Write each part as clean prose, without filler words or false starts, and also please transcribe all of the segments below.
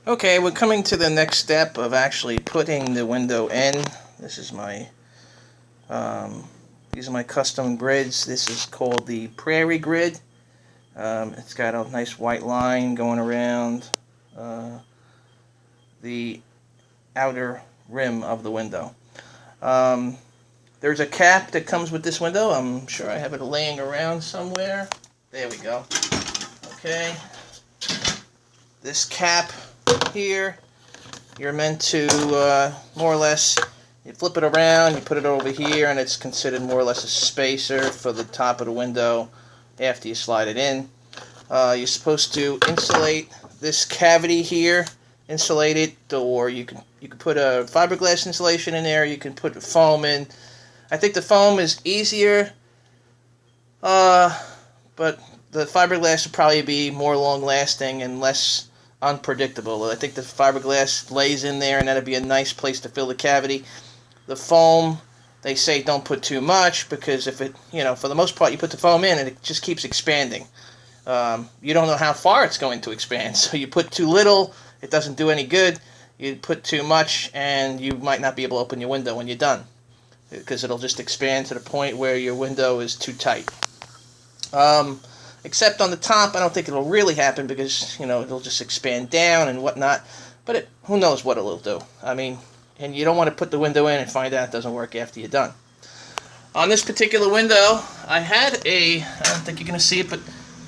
Okay, we're coming to the next step of actually putting the window in. This is my, these are my custom grids. This is called the Prairie Grid. It's got a nice white line going around the outer rim of the window. There's a cap that comes with this window. I'm sure I have it laying around somewhere. There we go. Okay. This cap here, you're meant to more or less, you flip it around, you put it over here, and it's considered more or less a spacer for the top of the window after you slide it in. You're supposed to insulate this cavity here, insulate it, or you can put a fiberglass insulation in there, you can put foam in. I think the foam is easier, but the fiberglass would probably be more long-lasting and less unpredictable. I think the fiberglass lays in there, and that'd be a nice place to fill the cavity. The foam, they say don't put too much, because if it, for the most part, you put the foam in and it just keeps expanding. You don't know how far it's going to expand, so you put too little, it doesn't do any good. You put too much, and you might not be able to open your window when you're done, because it'll just expand to the point where your window is too tight. Except on the top, I don't think it'll really happen, because, it'll just expand down and whatnot. But who knows what it'll do. I mean, and you don't want to put the window in and find out it doesn't work after you're done. On this particular window, I had I don't think you're going to see it, but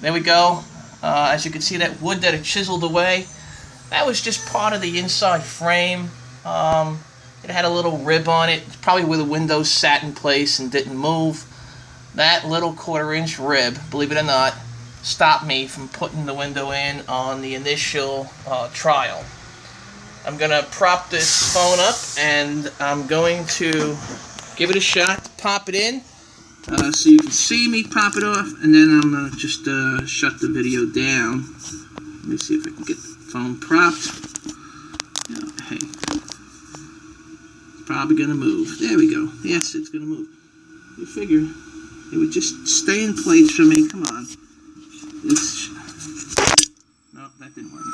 there we go. As you can see, that wood that it chiseled away, that was just part of the inside frame. It had a little rib on it, probably where the window sat in place and didn't move. That little 1/4-inch rib, believe it or not, stopped me from putting the window in on the initial trial. I'm going to prop this phone up, and I'm going to give it a shot to pop it in, so you can see me pop it off, and then I'm going to just shut the video down. Let me see if I can get the phone propped. Hey, it's probably going to move. There we go. Yes, it's going to move. You figure it would just stay in place for me. Come on. No, that didn't work.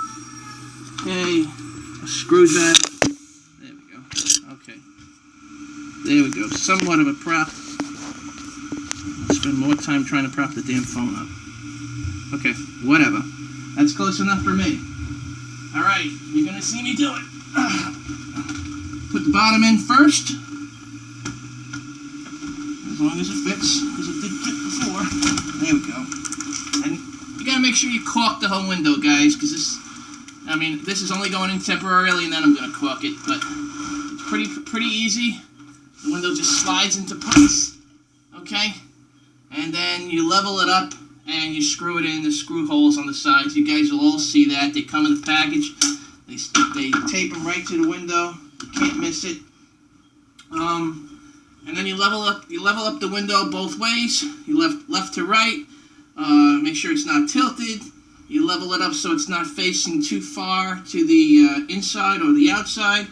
Okay, I screwed that. There we go. Okay. There we go. Somewhat of a prop. I'll spend more time trying to prop the damn phone up. Okay, whatever. That's close enough for me. Alright, you're gonna see me do it. Put the bottom in first. As long as it fits, because it did fit before. There we go. And you gotta make sure you caulk the whole window, guys, because this is only going in temporarily, and then I'm gonna caulk it. But it's pretty easy. The window just slides into place. Okay, and then you level it up and you screw it in. The screw holes on the sides. You guys will all see that. They come in the package. They tape them right to the window. You can't miss it. And then you level up the window both ways. You left to right. Make sure it's not tilted. You level it up so it's not facing too far to the inside or the outside.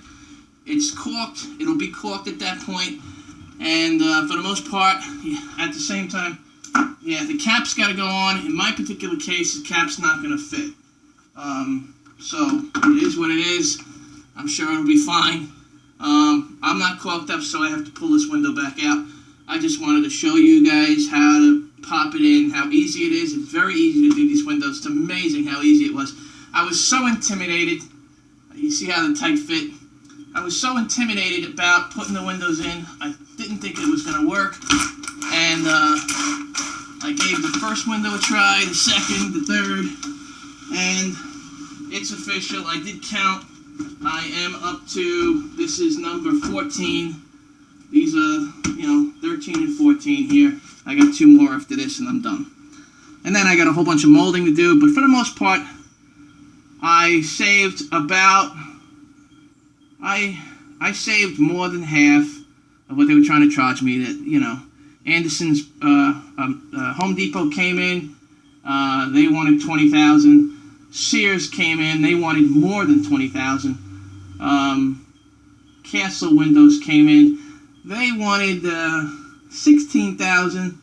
It's caulked. It'll be caulked at that point. And for the most part, at the same time, the cap's got to go on. In my particular case, the cap's not going to fit. So it is what it is. I'm sure it'll be fine. I'm not caulked up, so I have to pull this window back out. I just wanted to show you guys how to pop it in, how easy it is. It's very easy to do these windows. It's amazing how easy it was. I was so intimidated. You see how the tight fit? I was so intimidated about putting the windows in. I didn't think it was going to work. And I gave the first window a try, the second, the third, and it's official. I did count. I am up to, this is number 14. These are, 13 and 14 here. I got 2 more after this and I'm done. And then I got a whole bunch of molding to do, but for the most part, I saved about, I saved more than half of what they were trying to charge me. That, Anderson's, Home Depot came in, they wanted $20,000. Sears came in, they wanted more than $20,000. Castle Windows came in, they wanted $16,000,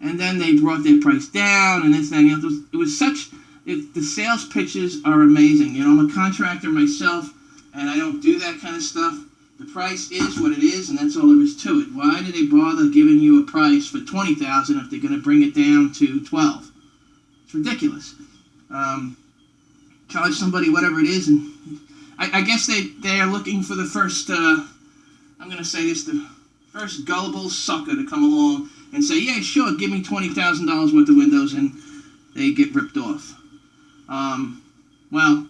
and then they brought their price down, and this and that. It was such The sales pitches are amazing. You know, I'm a contractor myself, and I don't do that kind of stuff. The price is what it is, and that's all there is to it. Why do they bother giving you a price for $20,000 if they're going to bring it down to $12,000? It's ridiculous. Charge somebody whatever it is, and I guess they are looking for the first. I'm going to say this: the first gullible sucker to come along and say, "Yeah, sure, give me $20,000 worth of windows," and they get ripped off. Well,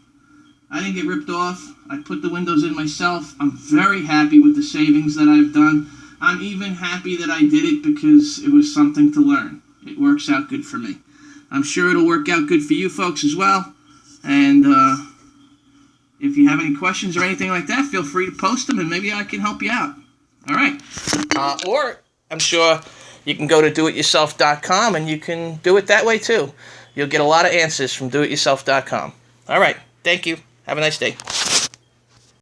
I didn't get ripped off. I put the windows in myself. I'm very happy with the savings that I've done. I'm even happy that I did it because it was something to learn. It works out good for me. I'm sure it'll work out good for you folks as well. And if you have any questions or anything like that, feel free to post them and maybe I can help you out. All right. Or I'm sure you can go to doityourself.com and you can do it that way too. You'll get a lot of answers from doityourself.com. All right. Thank you. Have a nice day.